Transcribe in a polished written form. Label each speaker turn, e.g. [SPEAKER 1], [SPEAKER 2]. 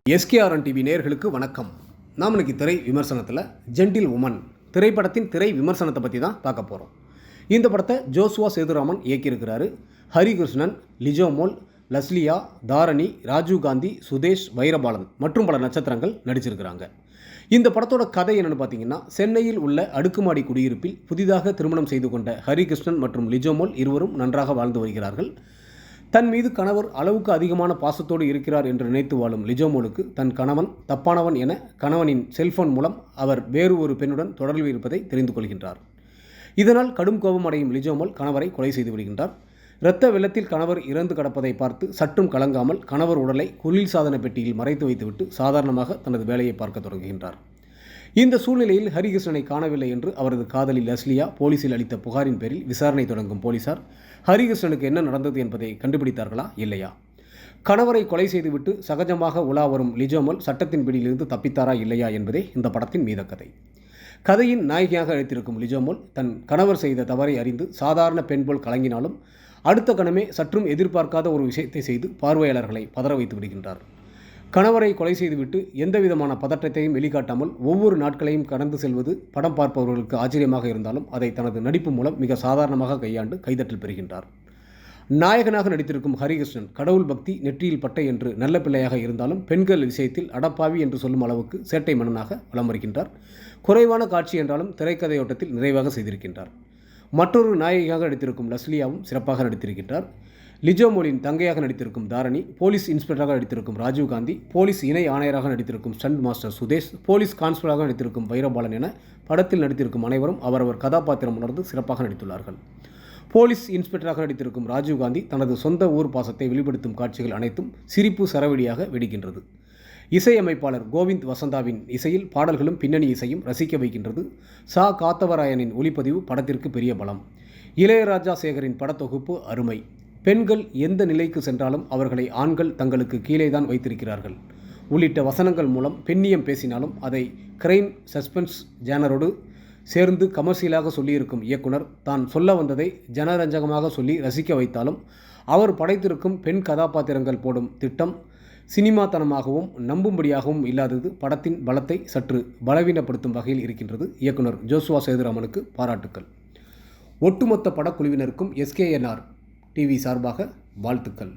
[SPEAKER 1] எஸ்கேஆர்என் TV நேயர்களுக்கு வணக்கம். நாம் இன்னைக்கு திரை விமர்சனத்தில் ஜென்டில் உமன் திரைப்படத்தின் திரை விமர்சனத்தை பற்றி தான் பார்க்க போகிறோம். இந்த படத்தை ஜோசுவா சேதுராமன் இயக்கியிருக்கிறாரு. ஹரிகிருஷ்ணன், லிஜோமோல், லஸ்லியா, தாரணி, ராஜீவ் காந்தி, சுதேஷ், வைரபாலன் மற்றும் பல நட்சத்திரங்கள் நடிச்சிருக்கிறாங்க. இந்த படத்தோட கதை என்னென்னு பார்த்தீங்கன்னா, சென்னையில் உள்ள அடுக்குமாடி குடியிருப்பில் புதிதாக திருமணம் செய்து கொண்ட ஹரிகிருஷ்ணன் மற்றும் லிஜோமோல் இருவரும் நன்றாக வாழ்ந்து வருகிறார்கள். தன் மீது கணவர் அளவுக்கு அதிகமான பாசத்தோடு இருக்கிறார் என்று நினைத்து வாழும் லிஜோமோலுக்கு தன் கணவன் தப்பானவன் என கணவனின் செல்போன் மூலம் அவர் வேறு ஒரு பெண்ணுடன் தொடர்பில் இருப்பதை தெரிந்து கொள்கின்றார். இதனால் கடும் கோபம் அடையும் லிஜோமோல் கணவரை கொலை செய்து விடுகின்றார். இரத்த வெள்ளத்தில் கணவர் இறந்து கிடப்பதை பார்த்து சற்றும் கலங்காமல் கணவர் உடலை குளிர்சாதன பெட்டியில் மறைத்து வைத்துவிட்டு சாதாரணமாக தனது வேலையை பார்க்க தொடங்குகின்றார். இந்த சூழ்நிலையில் ஹரிகிருஷ்ணனை காணவில்லை என்று அவரது காதலி லஸ்லியா போலீசில் அளித்த புகாரின் பேரில் விசாரணை தொடங்கும் போலீசார் ஹரிகிருஷ்ணனுக்கு என்ன நடந்தது என்பதை கண்டுபிடித்தார்களா இல்லையா, கணவரை கொலை செய்துவிட்டு சகஜமாக உலா வரும் லிஜோமோல் சட்டத்தின் பிடியிலிருந்து தப்பித்தாரா இல்லையா என்பதே இந்த படத்தின் மீத கதை. கதையின் நாயகியாக அழைத்திருக்கும் லிஜோமோல் தன் கணவர் செய்த தவறை அறிந்து சாதாரண பெண் போல் கலங்கினாலும் அடுத்த கணமே சற்றும் எதிர்பார்க்காத ஒரு விஷயத்தை செய்து பார்வையாளர்களை பதற வைத்து விடுகின்றார். கணவரை கொலை செய்துவிட்டு எந்தவிதமான பதற்றத்தையும் வெளிக்காட்டாமல் ஒவ்வொரு நாட்களையும் கடந்து செல்வது படம் பார்ப்பவர்களுக்கு ஆச்சரியமாக இருந்தாலும் அதை தனது நடிப்பு மூலம் மிக சாதாரணமாக கையாண்டு கைதட்டல் பெறுகின்றார். நாயகனாக நடித்திருக்கும் ஹரிகிருஷ்ணன் கடவுள் பக்தி நெற்றியில் பட்டை என்று நல்ல பிள்ளையாக இருந்தாலும் பெண்கள் விஷயத்தில் அடப்பாவி என்று சொல்லும் அளவுக்கு சேட்டை மன்னனாக வலம் வருகின்றார். குறைவான காட்சி என்றாலும் திரைக்கதையோட்டத்தில் நிறைவாக செய்திருக்கின்றார். மற்றொரு நாயகியாக நடித்திருக்கும் லஸ்லியாவும் சிறப்பாக நடித்திருக்கின்றார். லிஜோமோலின் தங்கையாக நடித்திருக்கும் தாரணி, போலீஸ் இன்ஸ்பெக்டராக நடித்திருக்கும் ராஜீவ் காந்தி, போலீஸ் இணை ஆணையராக நடித்திருக்கும் ஸ்டண்ட் மாஸ்டர் சுதேஷ், போலீஸ் கான்ஸ்டபிளாக நடித்திருக்கும் வைரபாலன் என படத்தில் நடித்திருக்கும் அனைவரும் அவரவர் கதாபாத்திரம் உணர்ந்து சிறப்பாக நடித்துள்ளார்கள். போலீஸ் இன்ஸ்பெக்டராக நடித்திருக்கும் ராஜீவ் காந்தி தனது சொந்த ஊர் பாசத்தை வெளிப்படுத்தும் காட்சிகள் அனைத்தும் சிரிப்பு சரவெடியாக வெடிக்கின்றது. இசையமைப்பாளர் கோவிந்த் வசந்தாவின் இசையில் பாடல்களும் பின்னணி இசையும் ரசிக்க வைக்கின்றது. சா காத்தவராயனின் ஒளிப்பதிவு படத்திற்கு பெரிய பலம். இளையராஜா சேகரின் படத்தொகுப்பு அருமை. பெண்கள் எந்த நிலைக்கு சென்றாலும் அவர்களை ஆண்கள் தங்களுக்கு கீழேதான் வைத்திருக்கிறார்கள் உள்ளிட்ட வசனங்கள் மூலம் பெண்ணியம் பேசினாலும் அதை கிரைம் சஸ்பென்ஸ் ஜேனரோடு சேர்ந்து கமர்ஷியலாக சொல்லியிருக்கும் இயக்குனர் தான் சொல்ல வந்ததை ஜனரஞ்சகமாக சொல்லி ரசிக்க வைத்தாலும் அவர் படைத்திருக்கும் பெண் கதாபாத்திரங்கள் போடும் திட்டம் சினிமாத்தனமாகவும் நம்பும்படியாகவும் இல்லாதது படத்தின் பலத்தை சற்று பலவீனப்படுத்தும் வகையில் இருக்கின்றது. இயக்குனர் ஜோசுவா சேதுராமனுக்கு பாராட்டுக்கள். ஒட்டுமொத்த படக்குழுவினருக்கும் எஸ்கேஎன்ஆர் டிவி சார்பாக வாழ்த்துக்கள்.